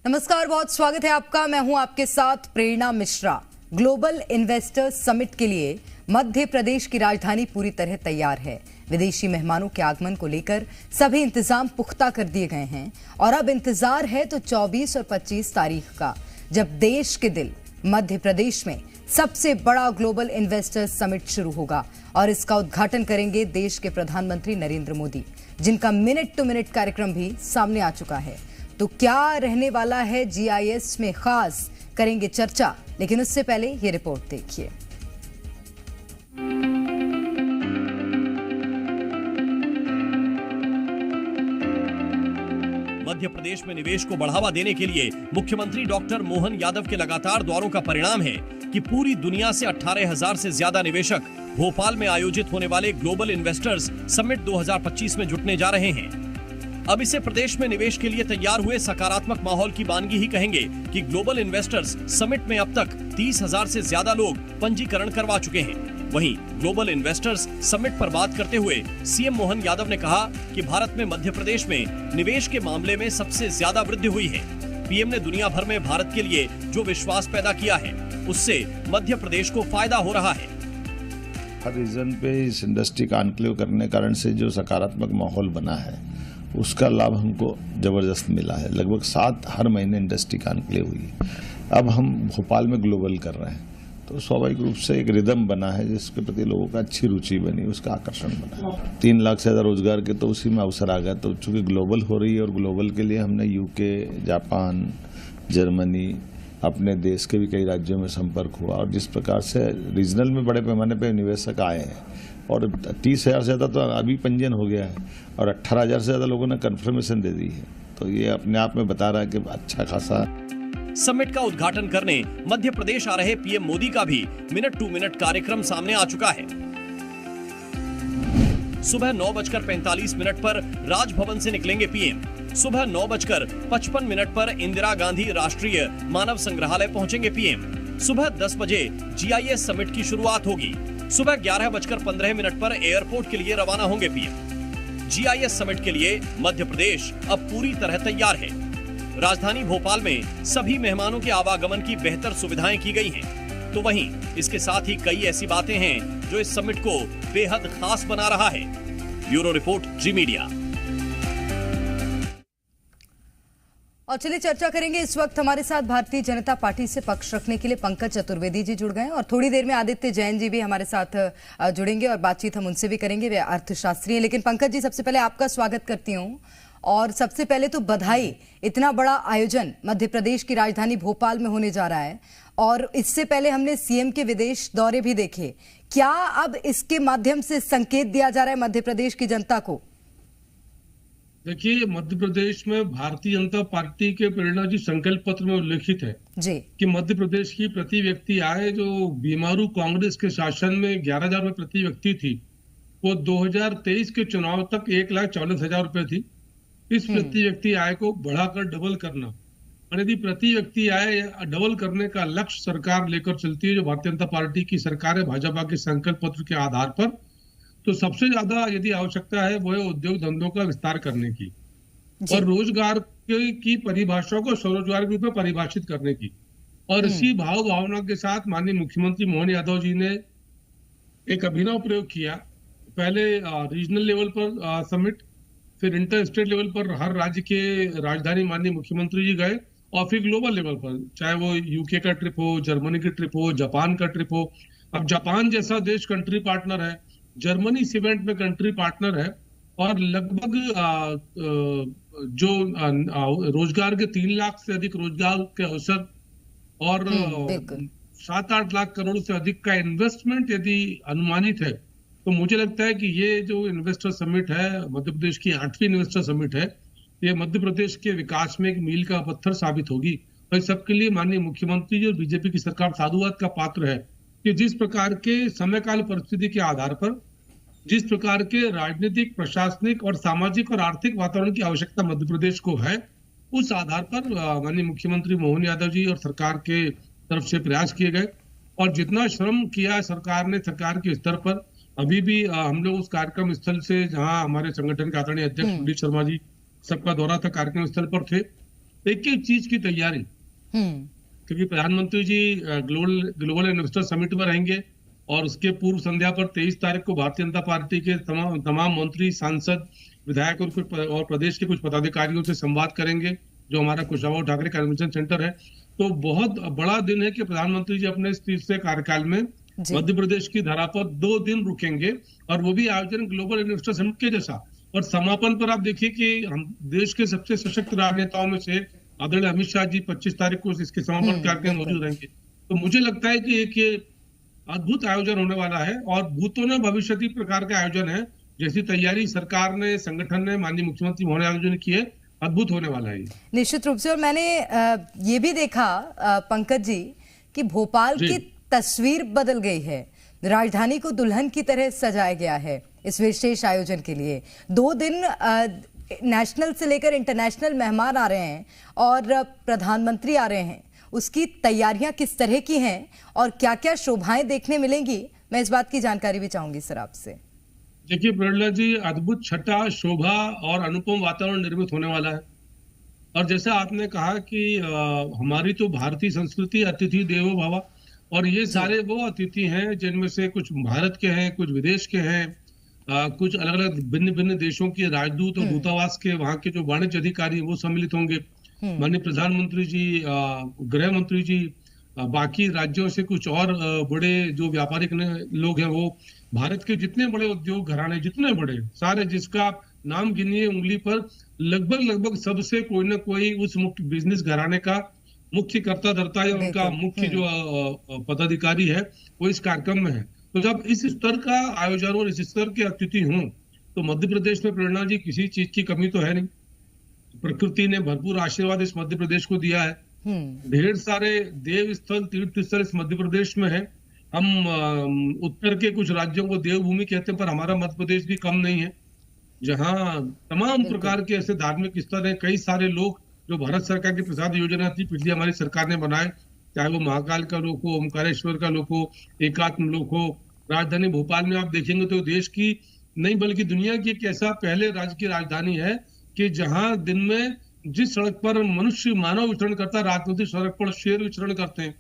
नमस्कार, बहुत स्वागत है आपका। मैं हूं आपके साथ प्रेरणा मिश्रा। ग्लोबल इन्वेस्टर्स समिट के लिए मध्य प्रदेश की राजधानी पूरी तरह तैयार है। विदेशी मेहमानों के आगमन को लेकर सभी इंतजाम पुख्ता कर दिए गए हैं और अब इंतजार है तो 24 और 25 तारीख का, जब देश के दिल मध्य प्रदेश में सबसे बड़ा ग्लोबल इन्वेस्टर्स समिट शुरू होगा और इसका उद्घाटन करेंगे देश के प्रधानमंत्री नरेंद्र मोदी, जिनका मिनट टू मिनट कार्यक्रम भी सामने आ चुका है। तो क्या रहने वाला है जीआईएस में खास, करेंगे चर्चा, लेकिन उससे पहले ये रिपोर्ट देखिए। मध्य प्रदेश में निवेश को बढ़ावा देने के लिए मुख्यमंत्री डॉक्टर मोहन यादव के लगातार दौरों का परिणाम है कि पूरी दुनिया से 18,000 से ज्यादा निवेशक भोपाल में आयोजित होने वाले ग्लोबल इन्वेस्टर्स समिट 2025 में जुटने जा रहे हैं। अब इसे प्रदेश में निवेश के लिए तैयार हुए सकारात्मक माहौल की वानगी ही कहेंगे कि ग्लोबल इन्वेस्टर्स समिट में अब तक 30,000 से ज्यादा लोग पंजीकरण करवा चुके हैं। वहीं ग्लोबल इन्वेस्टर्स समिट पर बात करते हुए सीएम मोहन यादव ने कहा कि भारत में मध्य प्रदेश में निवेश के मामले में सबसे ज्यादा वृद्धि हुई है। पीएम ने दुनिया भर में भारत के लिए जो विश्वास पैदा किया है, उससे मध्य प्रदेश को फायदा हो रहा है। हर रीजन पे इस इंडस्ट्री का एनक्लेव करने कारण से जो सकारात्मक माहौल बना है, उसका लाभ हमको जबरदस्त मिला है। लगभग 7 हर महीने इंडस्ट्री का एनक्लेव हुई। अब हम भोपाल में ग्लोबल कर रहे हैं, तो स्वाभाविक रूप से एक रिदम बना है जिसके प्रति लोगों का अच्छी रुचि बनी, उसका आकर्षण बना। 3 लाख से ज्यादा रोजगार के तो उसी में अवसर आ गया। तो चूंकि ग्लोबल हो रही है और ग्लोबल के लिए हमने यूके, जापान, जर्मनी, अपने देश के भी कई राज्यों में संपर्क हुआ और जिस प्रकार से रीजनल में बड़े पैमाने पर निवेशक आए हैं और 30,000 से ज्यादा तो अभी पंजीयन हो गया है और 18,000 से ज्यादा लोगों ने कंफर्मेशन दे दी है, तो ये अपने आप में बता रहा है कि अच्छा खासा। समिट का उद्घाटन करने मध्य प्रदेश आ रहे पीएम मोदी का भी मिनट टू मिनट कार्यक्रम सामने आ चुका है। सुबह 9:45 पर राजभवन से निकलेंगे पीएम। सुबह 9:55 पर इंदिरा गांधी राष्ट्रीय मानव संग्रहालय पहुंचेंगे पीएम। सुबह 10 बजे जीआईएस समिट की शुरुआत होगी। सुबह 11:15 पर एयरपोर्ट के लिए रवाना होंगे पीएम। जीआईएस समिट के लिए मध्य प्रदेश अब पूरी तरह तैयार है। राजधानी भोपाल में सभी मेहमानों के आवागमन की बेहतर सुविधाएं की गई हैं। तो वहीं इसके साथ ही कई ऐसी बातें हैं जो इस समिट को बेहद खास बना रहा है। ब्यूरो रिपोर्ट, जी मीडिया। और चलिए चर्चा करेंगे। इस वक्त हमारे साथ भारतीय जनता पार्टी से पक्ष रखने के लिए पंकज चतुर्वेदी जी जुड़ गए और थोड़ी देर में आदित्य जैन जी भी हमारे साथ जुड़ेंगे और बातचीत हम उनसे भी करेंगे। वे अर्थशास्त्री हैं। लेकिन पंकज जी, सबसे पहले आपका स्वागत करती हूँ और सबसे पहले तो बधाई। इतना बड़ा आयोजन मध्य प्रदेश की राजधानी भोपाल में होने जा रहा है और इससे पहले हमने सीएम के विदेश दौरे भी देखे। क्या अब इसके माध्यम से संकेत दिया जा रहा है मध्य प्रदेश की जनता को? देखिए, मध्य प्रदेश में भारतीय जनता पार्टी के प्रेरणा जी संकल्प पत्र में उल्लेखित है जी कि मध्य प्रदेश की प्रति व्यक्ति आय जो बीमारू कांग्रेस के शासन में 11,000 रुपए प्रति व्यक्ति थी, वो 2023 के चुनाव तक 1,40,000 रुपए थी। इस प्रति व्यक्ति आय को बढ़ाकर डबल करना, और यदि प्रति व्यक्ति आय डबल करने का लक्ष्य सरकार लेकर चलती है, जो भारतीय जनता पार्टी की सरकार है भाजपा के संकल्प पत्र के आधार पर, तो सबसे ज्यादा यदि आवश्यकता है वो है उद्योग धंधों का विस्तार करने की और रोजगार की परिभाषा को स्वरोजगार के रूप में परिभाषित करने की। और इसी भाव भावना के साथ माननीय मुख्यमंत्री मोहन यादव जी ने एक अभिनव प्रयोग किया। पहले रीजनल लेवल पर समिट, फिर इंटर स्टेट लेवल पर हर राज्य के राजधानी माननीय मुख्यमंत्री जी गए और फिर ग्लोबल लेवल पर, चाहे वो यूके का ट्रिप हो, जर्मनी की ट्रिप हो, जापान का ट्रिप हो। अब जापान जैसा देश कंट्री पार्टनर है, जर्मनी इस इवेंट में कंट्री पार्टनर है और लगभग जो रोजगार के 3 लाख से अधिक रोजगार के अवसर और 7-8 लाख करोड़ से अधिक का इन्वेस्टमेंट यदि अनुमानित है, तो मुझे लगता है कि ये जो इन्वेस्टर समिट है, मध्य प्रदेश की 8वीं इन्वेस्टर समिट है, ये मध्य प्रदेश के विकास में एक मील का पत्थर साबित होगी। और इस सबके लिए माननीय मुख्यमंत्री जी और बीजेपी की सरकार साधुवाद का पात्र है कि जिस प्रकार के समयकाल परिस्थिति के आधार पर, जिस प्रकार के राजनीतिक, प्रशासनिक और सामाजिक और आर्थिक वातावरण की आवश्यकता मध्य प्रदेश को है, उस आधार पर माननीय मुख्यमंत्री मोहन यादव जी और सरकार के तरफ से प्रयास किए गए और जितना श्रम किया सरकार ने, सरकार के स्तर पर, अभी भी हम लोग उस कार्यक्रम स्थल से, जहां हमारे संगठन के आदरणीय अध्यक्ष सुनील शर्मा जी सबका दौरा था, कार्यक्रम स्थल पर थे एक एक चीज की तैयारी, क्योंकि प्रधानमंत्री जी ग्लोबल इन्वेस्टर समिट में रहेंगे और उसके पूर्व संध्या पर 23 तारीख को भारतीय जनता पार्टी के तमाम मंत्री, सांसद, विधायक और प्रदेश के कुछ पदाधिकारियों से संवाद करेंगे, जो हमारा कुशाभाऊ ठाकरे कन्वेंशन सेंटर है। तो बहुत बड़ा दिन है कि प्रधानमंत्री जी अपने इस तीसरे कार्यकाल में मध्य प्रदेश की धरा पर 2 दिन रुकेंगे, और वो भी आयोजन ग्लोबल इन्वेस्टर समिट के जैसा। और समापन पर आप देखिए कि हम देश के सबसे सशक्त राजनेताओं में से आदरणीय अमित शाह जी 25 तारीख को इसके समापन कार्यक्रम में मौजूद रहेंगे। तो मुझे लगता है कि एक ये अद्भुत आयोजन होने वाला है, और भूतो न भविष्यति प्रकार का आयोजन है। जैसी तैयारी सरकार ने, संगठन ने, माननीय मुख्यमंत्री महोदय आयोजन की है, अद्भुत होने वाला है निश्चित रूप से। और मैंने ये भी देखा पंकज जी कि भोपाल की तस्वीर बदल गई है, राजधानी को दुल्हन की तरह सजाया गया है इस विशेष आयोजन के लिए। 2 दिन नेशनल से लेकर इंटरनेशनल मेहमान आ रहे हैं और प्रधानमंत्री आ रहे हैं, उसकी तैयारियां किस तरह की हैं और क्या क्या शोभाएं देखने मिलेंगी, मैं इस बात की जानकारी भी चाहूंगी सर आपसे। देखिए प्रेरणा जी, अद्भुत छटा, शोभा और अनुपम वातावरण निर्मित होने वाला है। और जैसा आपने कहा कि हमारी तो भारतीय संस्कृति अतिथि देवो भव, और ये सारे वो अतिथि हैं जिनमें से कुछ भारत के हैं, कुछ विदेश के हैं, कुछ अलग अलग भिन्न भिन्न देशों के राजदूत और दूतावास के, वहां के जो वाणिज्य अधिकारी वो सम्मिलित होंगे। माननीय प्रधानमंत्री जी, गृह मंत्री जी, बाकी राज्यों से कुछ और बड़े जो व्यापारिक लोग हैं, वो भारत के जितने बड़े उद्योग घराने, जितने बड़े सारे, जिसका नाम गिनिए उंगली पर, लगभग सबसे कोई ना कोई उस मुख्य बिजनेस घराने का मुख्य कर्ता धर्ता या उनका मुख्य जो पदाधिकारी है वो इस कार्यक्रम में है। तो जब इस स्तर का आयोजन और इस स्तर के अतिथि हों, तो मध्य प्रदेश में प्रेरणा जी किसी चीज की कमी तो है नहीं। प्रकृति ने भरपूर आशीर्वाद इस मध्य प्रदेश को दिया है। ढेर सारे देव स्थल, तीर्थ स्थल इस मध्य प्रदेश में है। हम उत्तर के कुछ राज्यों को देवभूमि कहते हैं, पर हमारा मध्य प्रदेश भी कम नहीं है, जहां तमाम प्रकार के ऐसे धार्मिक स्थल हैं। कई सारे लोग जो भारत सरकार की प्रसाद योजना थी, पिछली हमारी सरकार ने बनाए, चाहे वो महाकाल का लोक हो, ओमकारेश्वर का लोक हो, एकात्म लोक हो। राजधानी भोपाल में आप देखेंगे तो देश की नहीं बल्कि दुनिया की एक ऐसा पहले राज्य की राजधानी है कि जहां दिन में जिस सड़क पर मनुष्य, मानव विचरण करता है, रात में उसी सड़क पर शेर विचरण करते हैं,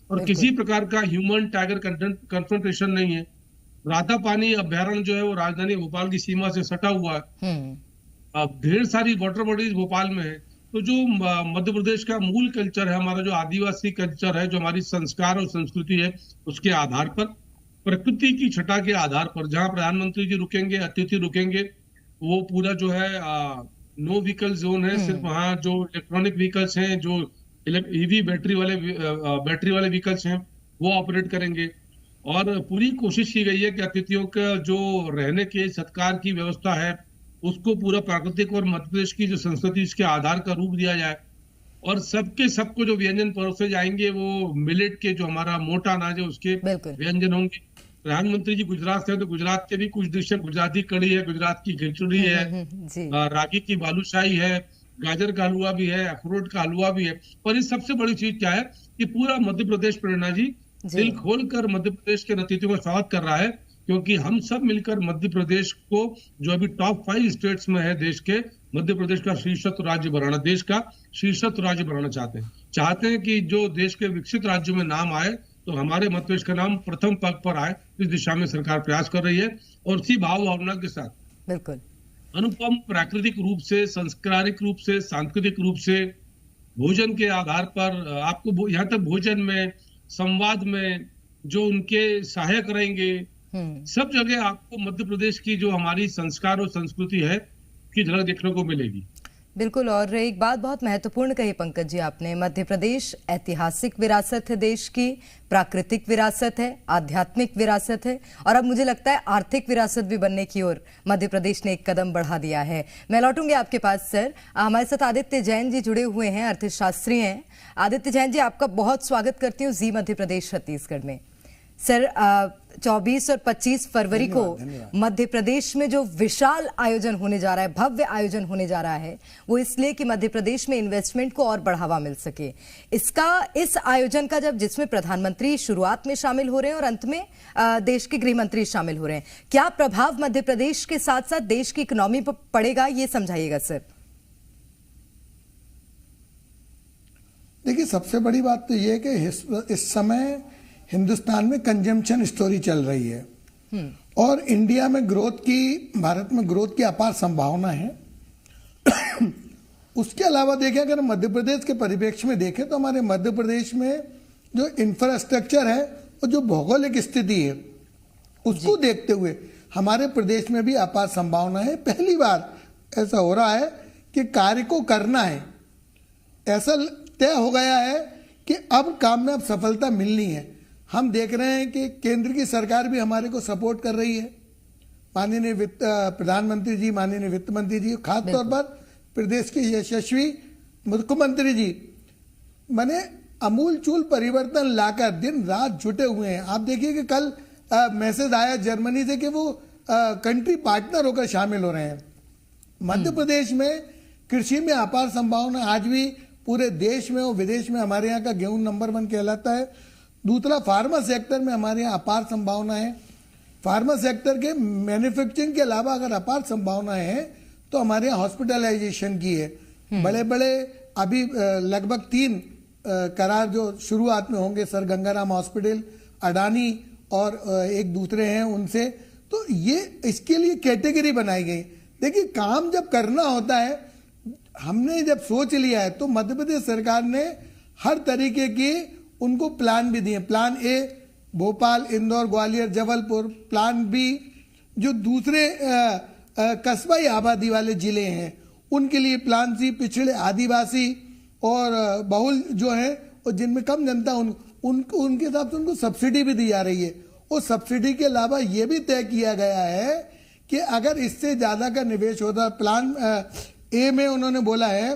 और किसी प्रकार का ह्यूमन टाइगर कन्फ्रंटेशन नहीं है। रातापानी अभ्यारण्य जो है वो राजधानी भोपाल की सीमा से सटा हुआ है। अब ढेर सारी वाटर बॉडीज भोपाल में है। तो जो मध्य प्रदेश का मूल कल्चर है, हमारा जो आदिवासी कल्चर है, जो हमारी संस्कार और संस्कृति है, उसके आधार पर, प्रकृति की छटा के आधार पर, जहां प्रधानमंत्री जी रुकेंगे, अतिथि रुकेंगे, वो पूरा जो है नो व्हीकल जोन है। सिर्फ वहाँ जो इलेक्ट्रॉनिक व्हीकल्स हैं, जो ईवी बैटरी वाले व्हीकल्स हैं, वो ऑपरेट करेंगे। और पूरी कोशिश की गई है कि अतिथियों का जो रहने के सत्कार की व्यवस्था है, उसको पूरा प्राकृतिक और मध्य प्रदेश की जो संस्कृति, इसके आधार का रूप दिया जाए। और सबको जो व्यंजन परोसे जाएंगे, वो मिलेट के, जो हमारा मोटा अनाज है, उसके व्यंजन होंगे। प्रधानमंत्री जी गुजरात से हैं, तो गुजरात के भी कुछ डिशें, गुजराती कढ़ी है, गुजरात की खिचड़ी है, रागी की बालूशाही है, गाजर का हलवा भी है, अखरोट का हलवा भी है। और इस सबसे बड़ी चीज क्या है कि पूरा मध्य प्रदेश, प्रेरणा जी, दिल खोलकर मध्य प्रदेश के अतिथियों का स्वागत कर रहा है, क्योंकि हम सब मिलकर मध्य प्रदेश को, जो अभी टॉप 5 स्टेट्स में है देश के, मध्य प्रदेश का शीर्षस्थ राज्य बनाना, देश का शीर्षस्थ राज्य बनाना चाहते हैं कि जो देश के विकसित राज्यों में नाम आए, तो हमारे मध्य प्रदेश का नाम प्रथम पग पर आए। इस दिशा में सरकार प्रयास कर रही है, और इसी भावना के साथ बिल्कुल अनुपम प्राकृतिक रूप से, सांस्कृतिक रूप से, सांस्कृतिक रूप से, भोजन के आधार पर, आपको यहाँ तक भोजन में, संवाद में जो उनके सहायक रहेंगे, सब जगह आपको मध्य प्रदेश की जो हमारी संस्कार और संस्कृति है की झलक देखने को मिलेगी। बिल्कुल। और एक बात बहुत महत्वपूर्ण कही पंकज जी आपने, मध्य प्रदेश ऐतिहासिक विरासत है, देश की प्राकृतिक विरासत है, आध्यात्मिक विरासत है, और अब मुझे लगता है आर्थिक विरासत भी बनने की ओर मध्य प्रदेश ने एक कदम बढ़ा दिया है। मैं लौटूंगी आपके पास सर। हमारे साथ आदित्य जैन जी जुड़े हुए हैं, अर्थशास्त्री हैं। आदित्य जैन जी, आपका बहुत स्वागत करती हूँ जी मध्य प्रदेश छत्तीसगढ़ में। सर, 24 और 25 फरवरी को मध्य प्रदेश में जो विशाल आयोजन होने जा रहा है, भव्य आयोजन होने जा रहा है, वो इसलिए कि मध्य प्रदेश में इन्वेस्टमेंट को और बढ़ावा मिल सके। इस आयोजन का जिसमें प्रधानमंत्री शुरुआत में शामिल हो रहे हैं और अंत में देश के गृह मंत्री शामिल हो रहे हैं, क्या प्रभाव मध्य प्रदेश के साथ साथ देश की इकोनॉमी पर पड़ेगा, ये समझाइएगा सर। देखिए, सबसे बड़ी बात तो ये है कि इस समय हिंदुस्तान में कंजम्पशन स्टोरी चल रही है और इंडिया में ग्रोथ की, भारत में ग्रोथ की अपार संभावना है। उसके अलावा देखें, अगर मध्य प्रदेश के परिप्रेक्ष्य में देखें तो हमारे मध्य प्रदेश में जो इंफ्रास्ट्रक्चर है और जो भौगोलिक स्थिति है उसको देखते हुए हमारे प्रदेश में भी अपार संभावना है। पहली बार ऐसा हो रहा है कि कार्य को करना है, ऐसा तय हो गया है कि अब काम में अब सफलता मिलनी है। हम देख रहे हैं कि केंद्र की सरकार भी हमारे को सपोर्ट कर रही है। माननीय प्रधानमंत्री जी, माननीय वित्त मंत्री जी, खासतौर पर प्रदेश के यशस्वी मुख्यमंत्री जी मैंने अमूल चूल परिवर्तन लाकर दिन रात जुटे हुए हैं। आप देखिए कि कल मैसेज आया जर्मनी से कि वो कंट्री पार्टनर होकर शामिल हो रहे हैं। मध्य प्रदेश में कृषि में अपार संभावना, आज भी पूरे देश में और विदेश में हमारे यहाँ का गेहूं नंबर 1 कहलाता है। दूसरा, फार्मा सेक्टर में हमारे यहाँ अपार संभावना है। फार्मा सेक्टर के मैन्युफैक्चरिंग के अलावा अगर अपार संभावना है तो हमारे यहाँ हॉस्पिटलाइजेशन की है। बड़े बड़े अभी लगभग 3 करार जो शुरुआत में होंगे, सर गंगाराम हॉस्पिटल, अडानी और एक दूसरे हैं उनसे, तो ये इसके लिए कैटेगरी बनाई गई। देखिए, काम जब करना होता है, हमने जब सोच लिया है तो मध्य प्रदेश सरकार ने हर तरीके की उनको प्लान भी दिए। Plan A Bhopal, Indore, Gwalior, Jabalpur. Plan B जो दूसरे कस्बाई आबादी वाले जिले हैं उनके लिए। प्लान सी पिछड़े आदिवासी और बहुल जो है और जिनमें कम जनता उनके हिसाब से उनको सब्सिडी भी दी जा रही है। और सब्सिडी के अलावा ये भी तय किया गया है कि अगर इससे ज्यादा का निवेश होता, प्लान ए में उन्होंने बोला है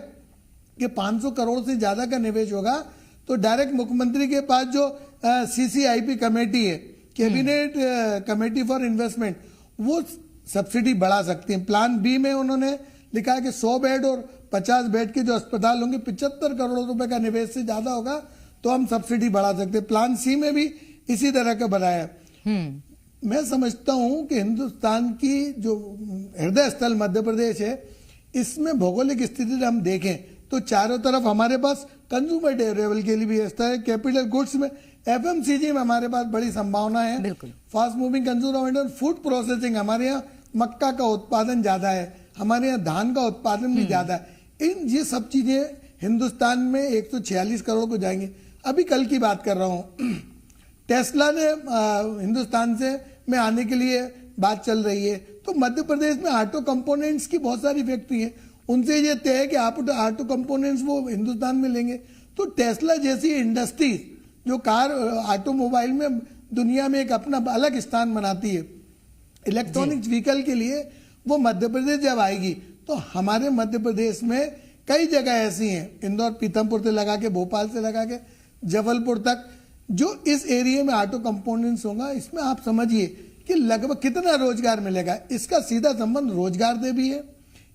कि 500 करोड़ से ज्यादा का निवेश होगा तो डायरेक्ट मुख्यमंत्री के पास जो CCIP कमेटी है, कैबिनेट कमेटी फॉर इन्वेस्टमेंट, वो सब्सिडी बढ़ा सकती है। प्लान बी में उन्होंने लिखा है कि 100 बेड और 50 बेड के जो अस्पताल होंगे 75 करोड़ रुपए का निवेश से ज्यादा होगा तो हम सब्सिडी बढ़ा सकते हैं। प्लान सी में भी इसी तरह का बनाया है। मैं समझता हूं कि हिंदुस्तान की जो हृदय स्थल मध्य प्रदेश है, इसमें भौगोलिक स्थिति हम देखें तो चारों तरफ हमारे पास कंज्यूमर ड्यूरेबल के लिए भी व्यवस्था है। कैपिटल गुड्स में, FMCG में हमारे पास बड़ी संभावना है। Fast moving consumer, food processing, हमारे यहाँ मक्का का उत्पादन ज्यादा है, हमारे यहाँ धान का उत्पादन भी ज्यादा है। ये सब चीजें हिंदुस्तान में 146 करोड़ को जाएंगे। अभी कल की बात कर रहा हूँ, टेस्ला ने हिंदुस्तान से में आने के लिए बात चल रही है। तो मध्य प्रदेश में ऑटो कंपोनेंट्स की बहुत सारी फैक्ट्री है, उनसे ये तय है कि आप ऑटो कंपोनेंट्स वो हिंदुस्तान में लेंगे। तो टेस्ला जैसी इंडस्ट्री जो कार ऑटोमोबाइल में दुनिया में एक अपना अलग स्थान बनाती है, इलेक्ट्रॉनिक्स व्हीकल के लिए वो मध्य प्रदेश जब आएगी तो हमारे मध्य प्रदेश में कई जगह ऐसी हैं, इंदौर, पीथमपुर से लगा के, भोपाल से लगा के जबलपुर तक, जो इस एरिया में ऑटो कंपोनेंट्स होगा। इसमें आप समझिए कि लगभग कितना रोजगार मिलेगा। इसका सीधा संबंध रोजगार से भी है,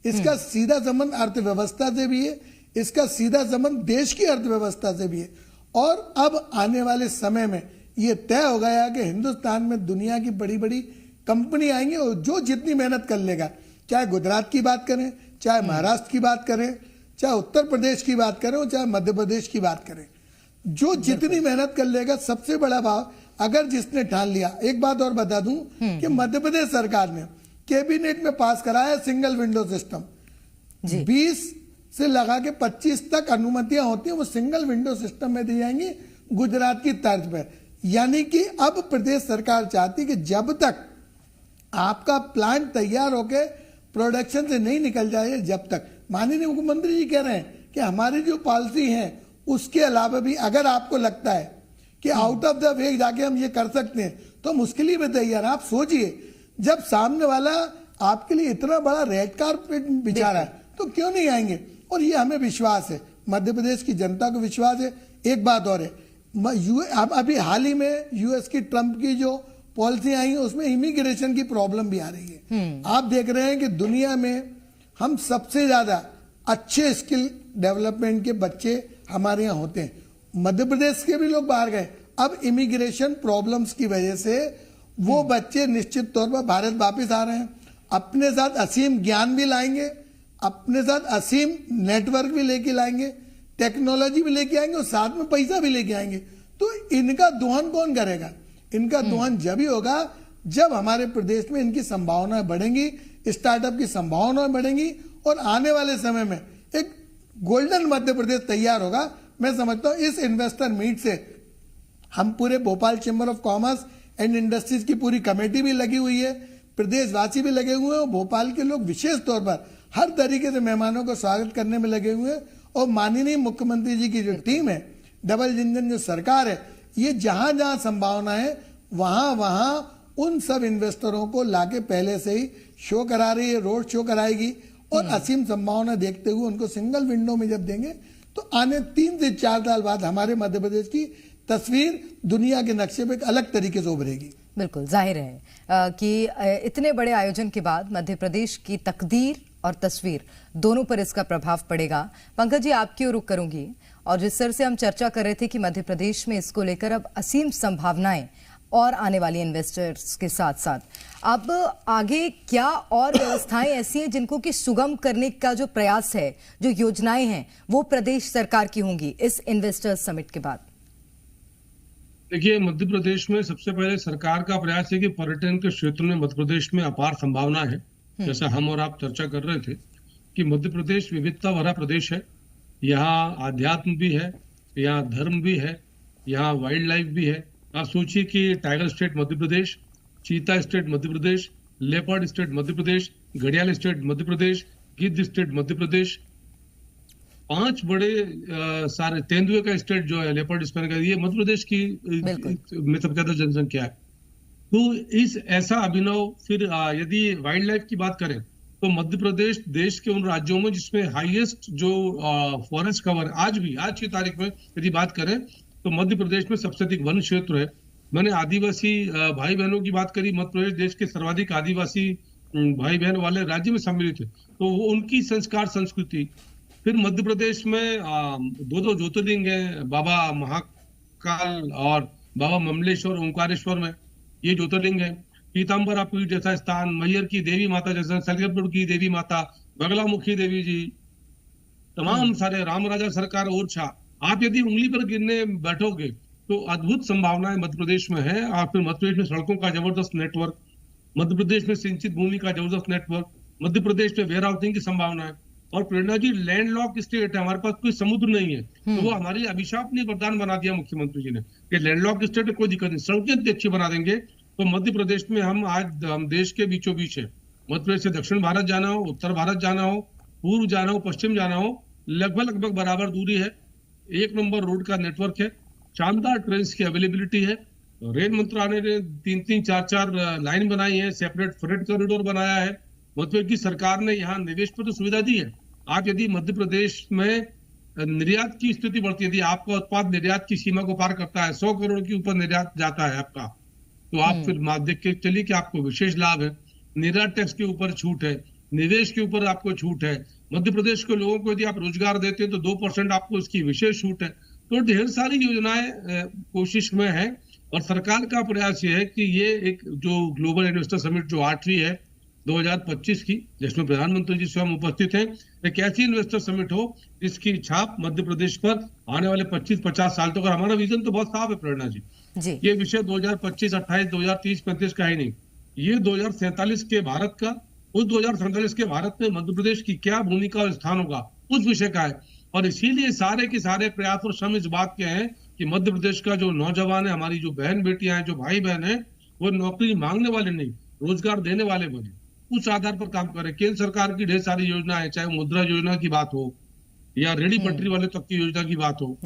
इसका सीधा संबंध अर्थव्यवस्था से भी है, इसका सीधा संबंध देश की अर्थव्यवस्था से भी है। और अब आने वाले समय में ये तय हो गया कि हिंदुस्तान में दुनिया की बड़ी बड़ी कंपनी आएंगी और जो जितनी मेहनत कर लेगा, चाहे गुजरात की बात करें, चाहे महाराष्ट्र की बात करें, चाहे उत्तर प्रदेश की बात करें और चाहे मध्य प्रदेश की बात करें, जो जितनी मेहनत कर लेगा, सबसे बड़ा भाव अगर जिसने ठान लिया। एक बात और बता दूं कि मध्य प्रदेश सरकार ने कैबिनेट में पास कराया सिंगल विंडो सिस्टम। 20 से लगा के 25 तक अनुमतियां होती हैं, वो सिंगल विंडो सिस्टम में दी जाएंगी गुजरात की तर्ज पर। यानी कि अब प्रदेश सरकार चाहती कि जब तक आपका प्लांट तैयार होके प्रोडक्शन से नहीं निकल जाए, जब तक, माननीय मुख्यमंत्री जी कह रहे हैं कि हमारी जो पॉलिसी है उसके अलावा भी अगर आपको लगता है कि आउट ऑफ द वे जाके हम ये कर सकते हैं तो हम उसके लिए भी तैयार। आप सोचिए, जब सामने वाला आपके लिए इतना बड़ा रेड कार्पेट बिछा रहा है तो क्यों नहीं आएंगे। और ये हमें विश्वास है, मध्य प्रदेश की जनता को विश्वास है। एक बात और है, अभी हाल ही में यूएस की ट्रंप की जो पॉलिसी आई है उसमें इमिग्रेशन की प्रॉब्लम भी आ रही है। आप देख रहे हैं कि दुनिया में हम सबसे ज्यादा अच्छे स्किल डेवलपमेंट के बच्चे हमारे यहाँ होते हैं। मध्य प्रदेश के भी लोग बाहर गए, अब इमिग्रेशन प्रॉब्लम्स की वजह से वो बच्चे निश्चित तौर पर भारत वापस आ रहे हैं। अपने साथ असीम ज्ञान भी लाएंगे, अपने साथ असीम नेटवर्क भी लेके लाएंगे, टेक्नोलॉजी भी लेके आएंगे और साथ में पैसा भी लेके आएंगे। तो इनका दोहन कौन करेगा? इनका दोहन जब ही होगा जब हमारे प्रदेश में इनकी संभावनाएं बढ़ेंगी, स्टार्टअप की संभावनाएं बढ़ेंगी और आने वाले समय में एक गोल्डन मध्य प्रदेश तैयार होगा। मैं समझता हूं इस इन्वेस्टर मीट से हम पूरे Bhopal chamber of commerce and industries की पूरी कमेटी भी लगी हुई है, प्रदेशवासी भी लगे हुए हैं और भोपाल के लोग विशेष तौर पर हर तरीके से मेहमानों का स्वागत करने में लगे हुए हैं। और माननीय मुख्यमंत्री जी की जो टीम है, डबल इंजन जो सरकार है, ये जहां जहां संभावना है वहां वहां उन सब इन्वेस्टरों को लाके पहले से ही शो करा रही है, रोड शो कराएगी और असीम संभावना देखते हुए उनको सिंगल विंडो में जब देंगे तो आने 3 से 4 साल बाद हमारे मध्य प्रदेश की तस्वीर दुनिया के नक्शे पे एक अलग तरीके से उभरेगी। बिल्कुल जाहिर है कि इतने बड़े आयोजन के बाद मध्य प्रदेश की तकदीर और तस्वीर दोनों पर इसका प्रभाव पड़ेगा। पंकज जी, आपकी ओर रुख करूंगी और जिस तरह से हम चर्चा कर रहे थे कि मध्य प्रदेश में इसको लेकर अब असीम संभावनाएं और आने वाली इन्वेस्टर्स के साथ साथ अब आगे क्या और व्यवस्थाएं ऐसी हैं जिनको कि सुगम करने का जो प्रयास है, जो योजनाएं हैं, वो प्रदेश सरकार की होंगी इस इन्वेस्टर्स समिट के बाद? देखिए, मध्य प्रदेश में सबसे पहले सरकार का प्रयास है कि पर्यटन के क्षेत्र में मध्य प्रदेश में अपार संभावना है। जैसा हम और आप चर्चा कर रहे थे कि मध्य प्रदेश विविधता भरा प्रदेश है। यहाँ आध्यात्म भी है, यहाँ धर्म भी है, यहाँ वाइल्ड लाइफ भी है। आप सोचिए कि टाइगर स्टेट मध्य प्रदेश, चीता state Madhya Pradesh, leopard state Madhya Pradesh, घड़ियाल स्टेट मध्य प्रदेश, गिद्ध स्टेट मध्य प्रदेश, 5 बड़े सारे, तेंदुए का स्टेट जो है, लेपर्ड स्पेन का, ये मध्य प्रदेश की में सबसे ज्यादा जनसंख्या है। तो इस ऐसा अभिनव, फिर यदि वाइल्ड लाइफ की बात करें तो मध्य प्रदेश देश के उन राज्यों में जिसमें हाईएस्ट जो फॉरेस्ट कवर आज की तारीख में यदि बात करें तो मध्य प्रदेश में सबसे अधिक वन क्षेत्र है। मैंने आदिवासी भाई बहनों की बात करी। मध्य प्रदेश देश के सर्वाधिक आदिवासी भाई बहन वाले राज्य में सम्मिलित है, तो वो उनकी संस्कार संस्कृति। फिर मध्य प्रदेश में 2 ज्योतिर्लिंग है, बाबा महाकाल और बाबा ममलेश्वर ओंकारेश्वर में, ये ज्योतिर्लिंग है। पीताम्बरा पीठ जैसा स्थान, मैयर की देवी माता जैसा, सलगरपुर की देवी माता, बगलामुखी देवी जी, तमाम सारे, राम राजा सरकार और छा। आप यदि उंगली पर गिनने बैठोगे तो अद्भुत संभावनाएं मध्य प्रदेश में है। और फिर मध्य प्रदेश में सड़कों का जबरदस्त नेटवर्क, मध्य प्रदेश में सिंचित भूमि का जबरदस्त नेटवर्क, मध्य प्रदेश में वेयर हाउसिंग की संभावना है। और प्रेरणा जी, लैंडलॉक स्टेट है, हमारे पास कोई समुद्र नहीं है, तो वो हमारी अभिशाप ने वरदान बना दिया मुख्यमंत्री जी ने कि लैंडलॉक स्टेट है, कोई दिक्कत नहीं, सड़कें अच्छी बना देंगे। तो मध्य प्रदेश में हम देश के बीचों बीच है। मध्य प्रदेश से दक्षिण भारत जाना हो, उत्तर भारत जाना हो, पूर्व जाना हो, पश्चिम जाना हो, लगभग बराबर दूरी है। 1 नंबर रोड का नेटवर्क है, शानदार ट्रेन की अवेलेबिलिटी है। रेल मंत्रालय ने 3-3, 4-4 लाइन बनाई है, सेपरेट फ्रेट कॉरिडोर बनाया है। मध्य प्रदेश की सरकार ने यहाँ निवेश पर तो सुविधा दी है। आप यदि मध्य प्रदेश में निर्यात की स्थिति बढ़ती है, यदि आपका उत्पाद निर्यात की सीमा को पार करता है, 100 करोड़ के ऊपर निर्यात जाता है आपका, तो आप फिर देख के चलिए कि आपको विशेष लाभ है। निर्यात टैक्स के ऊपर छूट है, निवेश के ऊपर आपको छूट है। मध्य प्रदेश के लोगों को यदि आप रोजगार देते हैं तो 2% आपको इसकी विशेष छूट है। तो ढेर सारी योजनाएं कोशिश में है और सरकार का प्रयास ये है कि ये एक जो ग्लोबल इन्वेस्टर समिट जो 8वीं है 2025 की, जिसमें प्रधानमंत्री जी स्वयं उपस्थित हैं, एक ऐसी इन्वेस्टर समिट हो जिसकी छाप मध्य प्रदेश पर आने वाले 25-50 साल तक। और हमारा विजन तो बहुत साफ है प्रेरणा जी, ये विषय 2025, 28, 2030, 35 का ही नहीं, ये 2047 के भारत का, उस 2047 के भारत में मध्य प्रदेश की क्या भूमिका और स्थान होगा, उस विषय का है। और इसीलिए सारे के सारे प्रयास और श्रम इस बात के हैं कि मध्य प्रदेश का जो नौजवान है, हमारी जो बहन बेटियां हैं, जो भाई बहन है, वो नौकरी मांगने वाले नहीं, रोजगार देने वाले बने, उस आधार पर काम करें। केंद्र सरकार की ढेर सारी योजना है, चाहे मुद्रा योजना की बात हो या रेडी पटरी वाले तक की योजना की बात हो,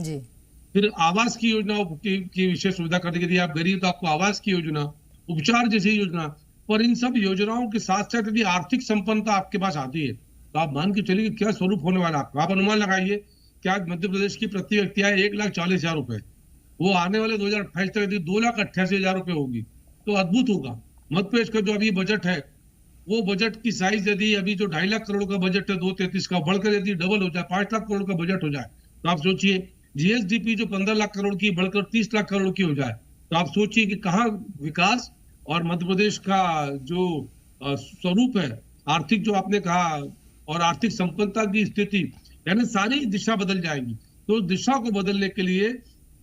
फिर आवास की योजना की विशेष सुविधा करने के लिए, आप गरीब तो आपको आवास की योजना, उपचार जैसी योजना। पर इन सब योजनाओं के साथ साथ यदि आर्थिक संपन्नता आपके पास आती है तो आप मान के चलिए क्या स्वरूप होने वाला आपका। आप अनुमान लगाइए क्या मध्य प्रदेश की प्रति व्यक्ति आय 1,40,000 रुपए, वो आने वाले 2028 तक यदि 2,88,000 रुपए होगी तो अद्भुत होगा। मध्य प्रदेश का जो अभी बजट है, वो बजट की साइज यदि अभी जो 2.5 लाख करोड़ का बजट है 233 का, बढ़कर यदि डबल हो जाए, 5 लाख करोड़ का बजट हो जाए, तो आप सोचिए जीएसडीपी जो 15 लाख करोड़ की बढ़कर 30 लाख करोड़ की हो जाए, तो आप सोचिए कि कहाँ विकास और मध्य प्रदेश का जो स्वरूप है, आर्थिक जो आपने कहा, और आर्थिक संपन्नता की स्थिति, यानी सारी दिशा बदल जाएगी। तो उस दिशा को बदलने के लिए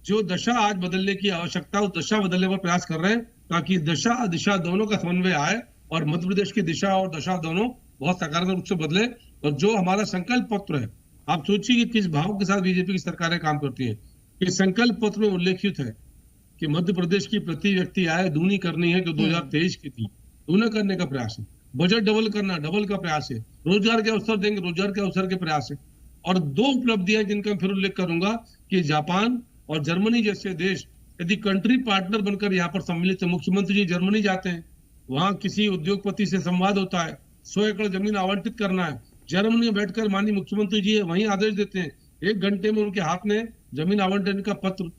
जो दशा आज बदलने की आवश्यकता है, उस दशा बदलने का प्रयास कर रहे हैं, ताकि दशा दिशा दोनों का समन्वय आए और मध्य प्रदेश की दिशा और दशा दोनों बहुत सकारात्मक रूप से बदले। और जो हमारा संकल्प पत्र है, आप सोचिए कि किस भाव के साथ बीजेपी की सरकारें काम करती हैं। कि संकल्प पत्र में उल्लेखित है कि मध्य प्रदेश की प्रति व्यक्ति आय दूनी करनी है, जो 2023 की थी, दूना करने का प्रयास है। बजट डबल करना, डबल का प्रयास है। रोजगार के अवसर देंगे, रोजगार के अवसर के प्रयास है। और दो उपलब्धियां जिनका मैं फिर उल्लेख करूंगा कि जापान और जर्मनी जैसे देश यदि कंट्री पार्टनर बनकर यहाँ पर सम्मिलित है। मुख्यमंत्री जी जर्मनी जाते हैं, वहां किसी उद्योगपति से संवाद होता है, 100 एकड़ जमीन आवंटित करना है, जर्मनी में बैठकर माननीय मुख्यमंत्री जी वहीं आदेश देते हैं, 1 घंटे में उनके हाथ में जमीन आवंटन का पत्र।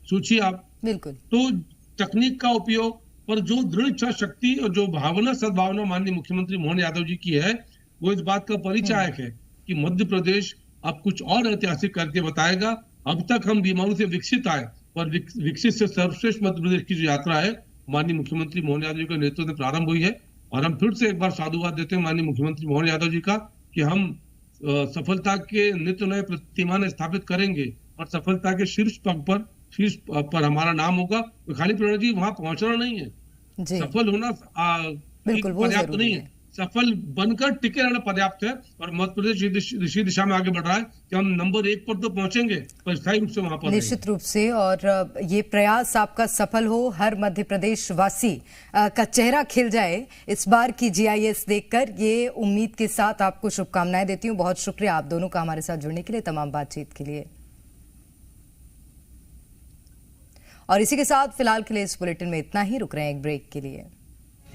सोचिए आप। बिल्कुल। तो तकनीक का उपयोग पर जो दृढ़ इच्छा शक्ति और जो भावना सद्भावना माननीय मुख्यमंत्री मोहन यादव जी की है, वो इस बात का परिचायक है कि मध्य प्रदेश अब कुछ और ऐतिहासिक करके बताएगा। अब तक हम बीमारू से विकसित आए और विकसित से सर्वश्रेष्ठ मध्य प्रदेश की जो यात्रा है माननीय मुख्यमंत्री मोहन यादव जी के नेतृत्व में प्रारंभ हुई है। और हम फिर से एक बार साधुवाद देते हैं माननीय मुख्यमंत्री मोहन यादव जी का कि हम सफलता के नित्य नए प्रतिमान स्थापित करेंगे और सफलता के शीर्ष पर हमारा नाम होगा। तो खाली प्रेरणा जी वहां पहुंचना नहीं है, सफल होना बिल्कुल पर्याप्त नहीं है, सफल बनकर टिके रहना पर्याप्त है। और मध्य प्रदेश इसी दिशा में आगे बढ़ रहा है कि हम नंबर 1 पर तो पहुंचेंगे, पर स्थायी रूप से वहां पर निश्चित रूप से। और ये प्रयास आपका सफल हो, हर मध्य प्रदेश वासी का चेहरा खिल जाए इस बार की GIS देखकर, ये उम्मीद के साथ आपको शुभकामनाएं देती हूँ। बहुत शुक्रिया आप दोनों का हमारे साथ जुड़ने के लिए, तमाम बातचीत के लिए। और इसी के साथ फिलहाल के लिए इस बुलेटिन में इतना ही। रुक रहे हैं एक ब्रेक के लिए।